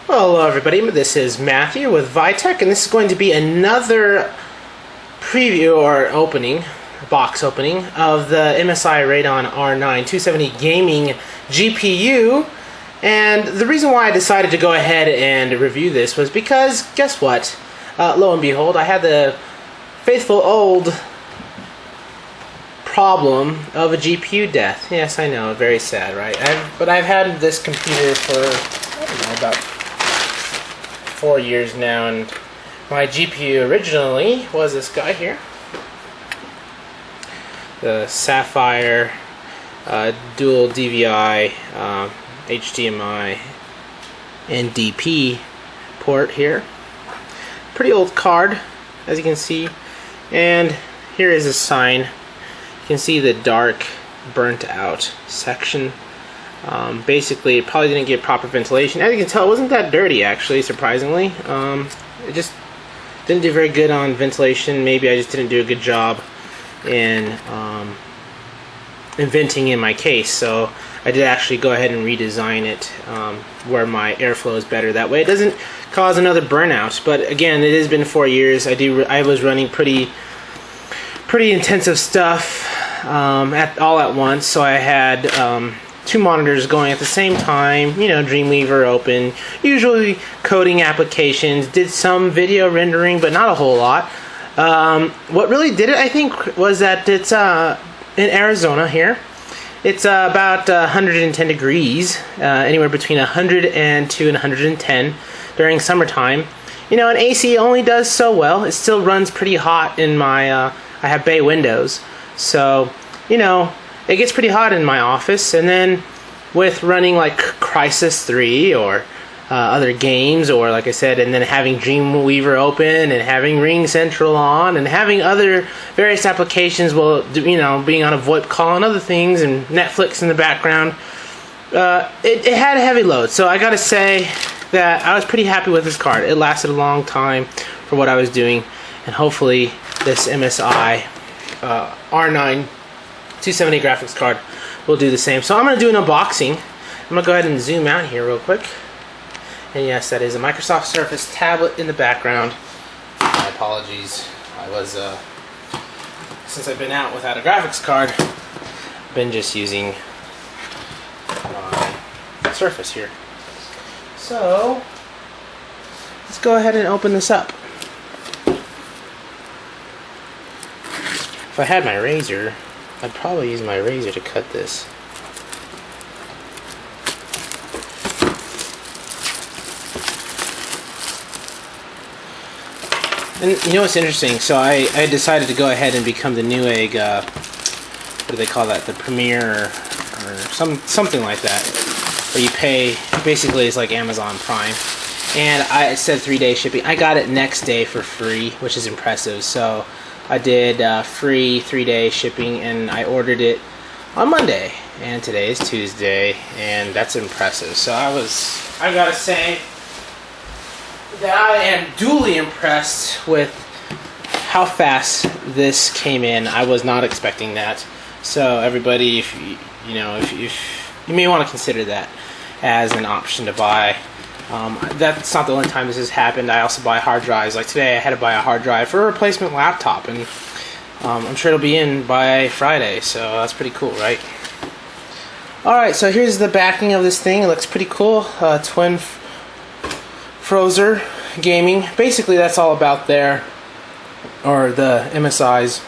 Well, hello everybody, this is Matthew with Vitech, and this is going to be another preview or opening, box opening, of the MSI Radeon R9 270 gaming GPU. And the reason why I decided to go ahead and review this was because, guess what? Lo and behold, I had the faithful old problem of a GPU death. Yes, I know, very sad, right? But I've had this computer for, I don't know, about 4 years now, and my GPU originally was this guy here, the Sapphire dual DVI HDMI and DP port here. Pretty old card, as you can see, and here is a sign. You can see the dark, burnt out section. Basically, it probably didn't get proper ventilation. As you can tell, it wasn't that dirty, actually, surprisingly. It just didn't do very good on ventilation. Maybe I just didn't do a good job in venting in my case. So I did actually go ahead and redesign it where my airflow is better. That way it doesn't cause another burnout. But again, it has been 4 years. I was running pretty intensive stuff all at once. So I had 2 monitors going at the same time, you know, Dreamweaver open, usually coding applications, did some video rendering, but not a whole lot. What really did it, I think, was that it's in Arizona here. It's about 110 degrees, anywhere between 102 and 110 during summertime. You know, and AC only does so well. It still runs pretty hot in my, I have bay windows, so, you know, it gets pretty hot in my office. And then with running like Crysis 3 or other games, or like I said, and then having Dreamweaver open and having Ring Central on and having other various applications, well, you know, being on a VoIP call and other things, and Netflix in the background, it had a heavy load. So I gotta say that I was pretty happy with this card. It lasted a long time for what I was doing, and hopefully this MSI R9 270 graphics card will do the same. So I'm going to do an unboxing. I'm going to go ahead and zoom out here real quick. And yes, that is a Microsoft Surface tablet in the background. My apologies. I was, since I've been out without a graphics card, I've been just using my Surface here. So, let's go ahead and open this up. If I had my razor, I'd probably use my razor to cut this. And you know what's interesting? So I decided to go ahead and become the Newegg, what do they call that? The Premier or something like that. Where you pay, basically it's like Amazon Prime. And it said 3-day shipping. I got it next day for free, which is impressive. So I did free 3-day shipping, and I ordered it on Monday, and today is Tuesday, and that's impressive. So I gotta say that I am duly impressed with how fast this came in. I was not expecting that. So everybody, if you may want to consider that as an option to buy. That's not the only time this has happened. I also buy hard drives. Like today I had to buy a hard drive for a replacement laptop, and I'm sure it'll be in by Friday, so that's pretty cool, right? Alright, so here's the backing of this thing. It looks pretty cool. Twin Frozr Gaming. Basically that's all about the MSI's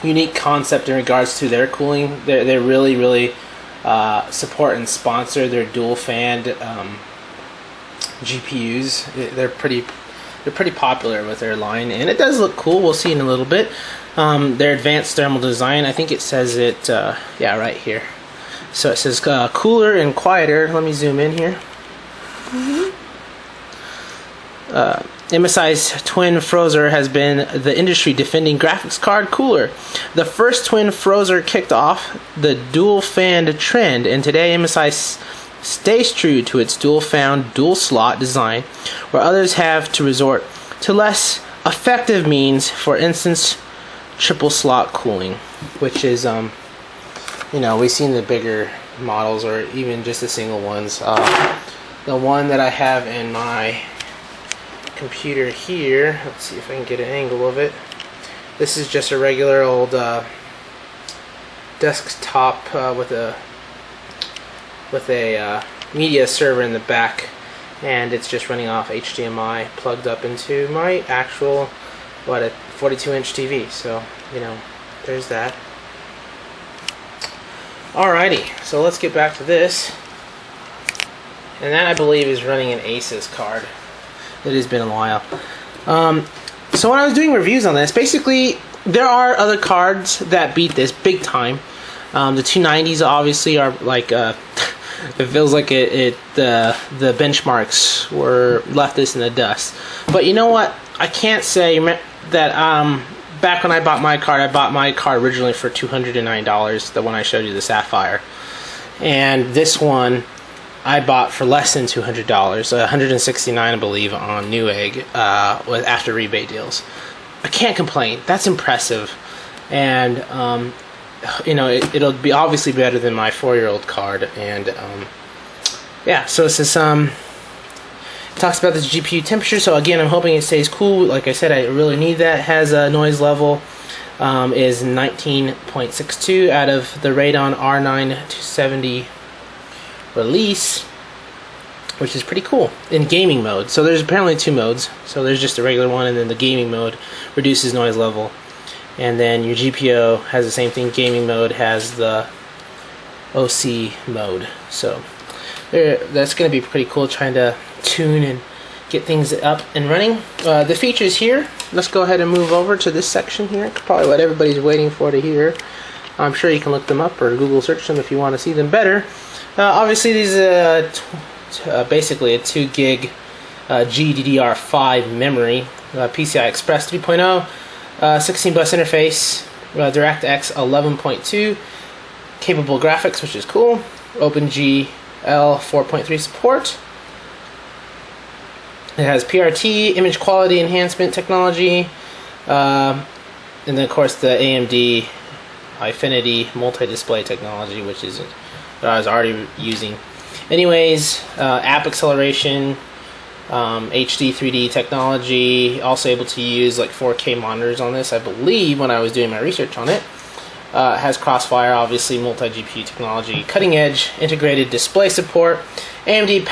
unique concept in regards to their cooling. They really support and sponsor their dual fanned GPUs. They're pretty popular with their line, and it does look cool. We'll see in a little bit. Their advanced thermal design, I think it says it, yeah, right here. So it says cooler and quieter. Let me zoom in here. MSI's Twin Frozr has been the industry defending graphics card cooler. The first Twin Frozr kicked off the dual fanned trend, and today MSI stays true to its dual fan, dual slot design, where others have to resort to less effective means, for instance, triple slot cooling, which is, you know, we've seen the bigger models or even just the single ones the one that I have in my computer here, let's see if I can get an angle of it. This is just a regular old desktop with a media server in the back, and it's just running off HDMI plugged up into my actual, a 42-inch TV. So, you know, there's that. Alrighty, so let's get back to this. And that, I believe, is running an Asus card. It has been a while. So when I was doing reviews on this, basically, there are other cards that beat this big time. The 290s obviously are like, it feels like the benchmarks were left this in the dust. But you know what? I can't say that back when I bought my card originally for $209, the one I showed you, the Sapphire. And this one I bought for less than $200, $169 I believe on Newegg after rebate deals. I can't complain. That's impressive. And you know, it'll be obviously better than my 4-year-old card. And yeah, so it says it talks about this GPU temperature. So again, I'm hoping it stays cool. Like I said, I really need that. It has a noise level is 19.62 out of the Radeon R9 270 release, which is pretty cool in gaming mode. So there's apparently 2 modes. So there's just a regular one, and then the gaming mode reduces noise level. And then your GPU has the same thing. Gaming mode has the OC mode. So that's going to be pretty cool, trying to tune and get things up and running. The features here, let's go ahead and move over to this section here. Probably what everybody's waiting for to hear. I'm sure you can look them up or Google search them if you want to see them better. Obviously, these basically a 2 gig GDDR5 memory, PCI Express 3.0, 16 bus interface, DirectX 11.2, capable graphics, which is cool, OpenGL 4.3 support. It has PRT, image quality enhancement technology, and then of course the AMD Infinity multi-display technology, which is that I was already using. Anyways, app acceleration, HD 3D technology, also able to use like 4K monitors on this, I believe, when I was doing my research on it. It has Crossfire, obviously, multi-GPU technology, cutting-edge integrated display support, AMD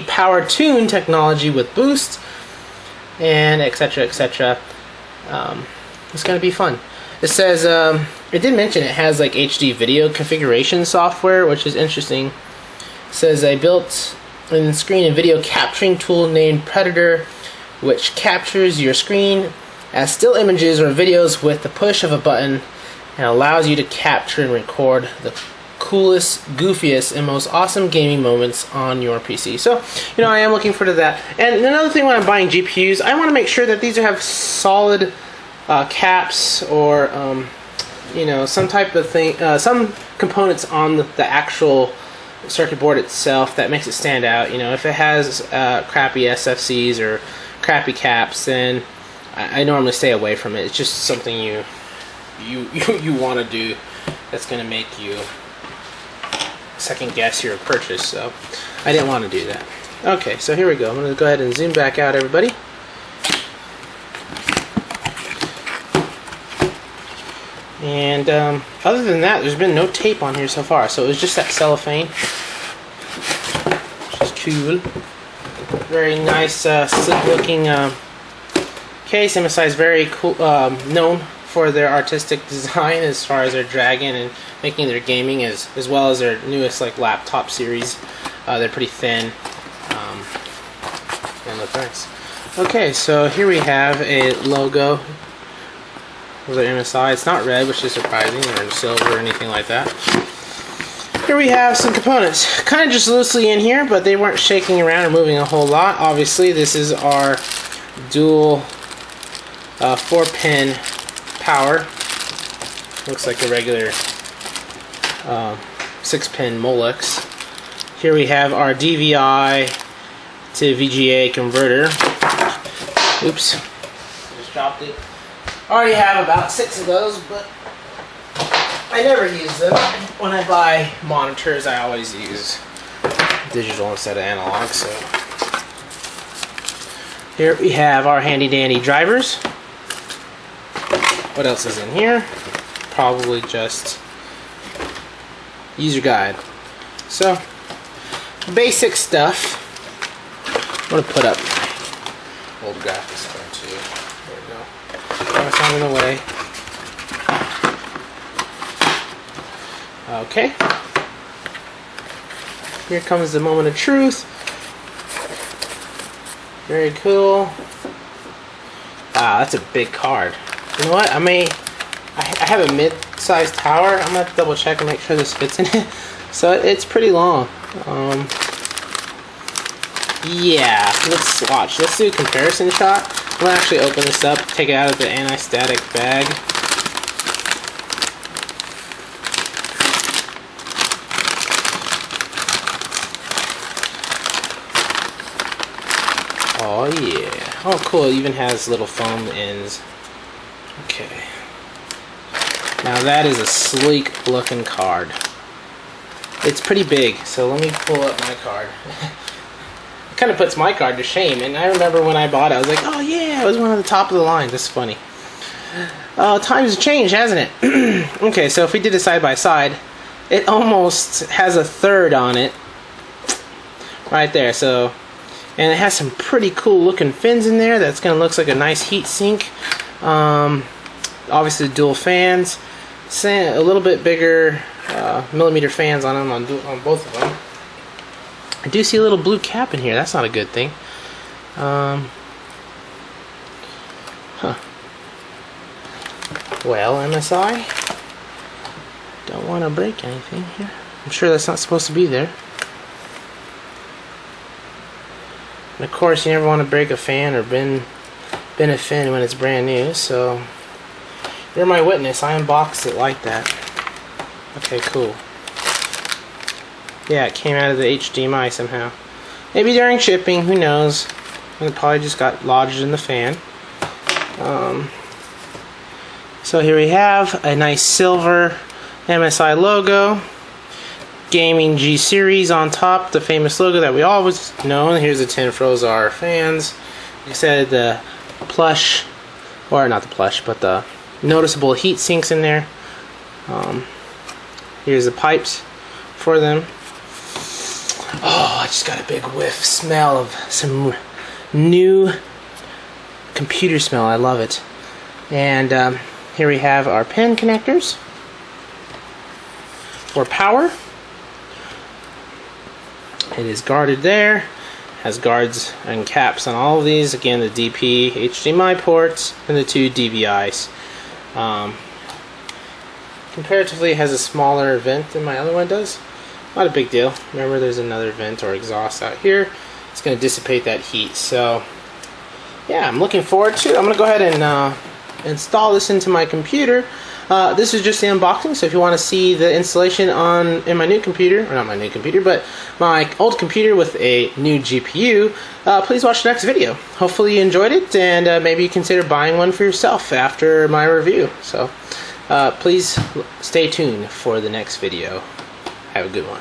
Power Tune technology with boost, and etc. etc. It's going to be fun. It says, it did mention it has like HD video configuration software, which is interesting. It says a built-in screen and video capturing tool named Predator, which captures your screen as still images or videos with the push of a button and allows you to capture and record the coolest, goofiest, and most awesome gaming moments on your PC. So, you know, I am looking forward to that. And another thing when I'm buying GPUs, I want to make sure that these have solid caps or you know, some type of thing, some components on the actual circuit board itself that makes it stand out. You know, if it has crappy SFCs or crappy caps, then I normally stay away from it. It's just something you want to do that's going to make you second guess your purchase. So I didn't want to do that. Okay, so here we go. I'm going to go ahead and zoom back out, everybody. And other than that, there's been no tape on here so far, so it was just that cellophane, which is cool. Very nice, sleek-looking case. MSI is very cool, known for their artistic design as far as their dragon and making their gaming, as well as their newest like laptop series. They're pretty thin and look nice. Okay, so here we have a logo. Was it MSI? It's not red, which is surprising, or silver or anything like that. Here we have some components, kind of just loosely in here, but they weren't shaking around or moving a whole lot. Obviously, this is our dual 4-pin power. Looks like a regular 6-pin Molex. Here we have our DVI to VGA converter. Oops, just dropped it. I already have about 6 of those, but I never use them. When I buy monitors, I always use digital instead of analog. So here we have our handy dandy drivers. What else is in here? Probably just user guide. So basic stuff. I'm gonna put up my old graphics card too. There we go. Throw some in the way. Okay. Here comes the moment of truth. Very cool. Wow, that's a big card. You know what? I have a mid-sized tower. I'm gonna have to double check and make sure this fits in it. So it's pretty long. Yeah, let's watch. Let's do a comparison shot. I'm gonna actually open this up, take it out of the anti-static bag. Oh yeah. Oh cool, it even has little foam ends. Okay. Now that is a sleek looking card. It's pretty big, so let me pull up my card. It kind of puts my card to shame, and I remember when I bought it, I was like, oh yeah, it was one of the top of the line. This is funny. Times have changed, hasn't it? Okay, so if we did a side by side, it almost has a third on it. Right there, so... And it has some pretty cool looking fins in there. That's going to look like a nice heat sink. Obviously dual fans. A little bit bigger millimeter fans on them, on both of them. I do see a little blue cap in here. That's not a good thing. Huh. Well, MSI. Don't want to break anything here. I'm sure that's not supposed to be there. And of course, you never want to break a fan or bend a fin when it's brand new, so you're my witness. I unboxed it like that. Okay, cool. Yeah, it came out of the HDMI somehow. Maybe during shipping, who knows? It probably just got lodged in the fan. So here we have a nice silver MSI logo. Gaming G Series on top, the famous logo that we always know. And here's the 10 Frozar fans. Like I said, the plush, or not the plush, but the noticeable heat sinks in there. Here's the pipes for them. Oh, I just got a big whiff smell of some new computer smell. I love it. And here we have our pen connectors for power. It is guarded there. Has guards and caps on all of these. Again, the DP, HDMI ports, and the two DVIs. Comparatively, it has a smaller vent than my other one does. Not a big deal. Remember, there's another vent or exhaust out here. It's going to dissipate that heat. So, yeah, I'm looking forward to it. I'm going to go ahead and install this into my computer. This is just the unboxing, so if you want to see the installation in my new computer, or not my new computer, but my old computer with a new GPU, please watch the next video. Hopefully you enjoyed it, and maybe you consider buying one for yourself after my review. So please stay tuned for the next video. Have a good one.